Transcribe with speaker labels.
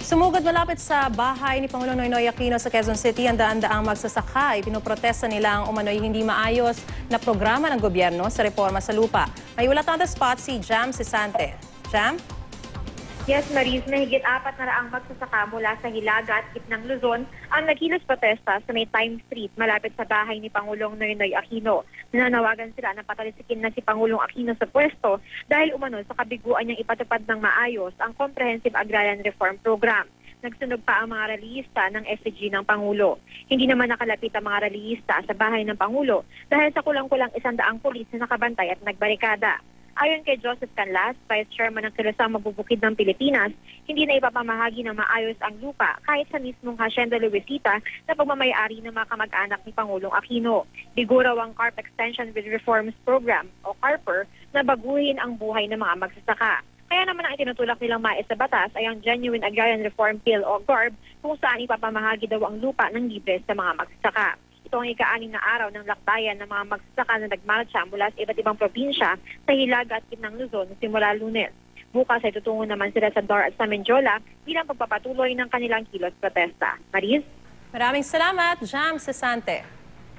Speaker 1: Sumugod malapit sa bahay ni Pangulong Noynoy Aquino sa Quezon City ang daan-daang magsasaka. Pinoprotesta nila ang umano'y hindi maayos na programa ng gobyerno sa reforma sa lupa. May ulat on the spot si Jam Sisante. Jam?
Speaker 2: Yes, Maris, mahigit 400 magsasaka mula sa Hilaga at Gitnang Luzon ang nagkilos protesta sa may Time Street malapit sa bahay ni Pangulong Noynoy Aquino. Nananawagan sila na patalisikin na si Pangulong Aquino sa pwesto dahil umano sa kabiguan niyang ipatupad ng maayos ang Comprehensive Agrarian Reform Program. Nagsunog pa ang mga rallyista ng SCG ng Pangulo. Hindi naman nakalapit ang mga rallyista sa bahay ng Pangulo dahil sa kulang-kulang 100 pulis na nakabantay at nagbarikada. Ayon kay Joseph Canlas, Vice Chairman ng Kilusang Mabubukid ng Pilipinas, hindi na ipapamahagi ng maayos ang lupa kahit sa mismong Hacienda Luisita na pagmamayari ng mga kamag-anak ni Pangulong Aquino. Bigo raw ang CARP Extension with Reforms Program o CARPER na baguhin ang buhay ng mga magsasaka. Kaya naman ang itinutulak nilang mais sa batas ay ang Genuine Agrarian Reform Bill o GARB kung saan ipapamahagi daw ang lupa ng libre sa mga magsasaka. Ito ang ika-6 na araw ng lakbayan ng mga magsasaka na nagmarcha mula sa iba't ibang probinsya sa Hilaga at Gitnang Luzon simula Lunes. Bukas ay tutungo naman sila sa DAR at sa Menjola bilang pagpapatuloy ng kanilang kilos protesta. Maris?
Speaker 1: Maraming salamat, Jam Sisante.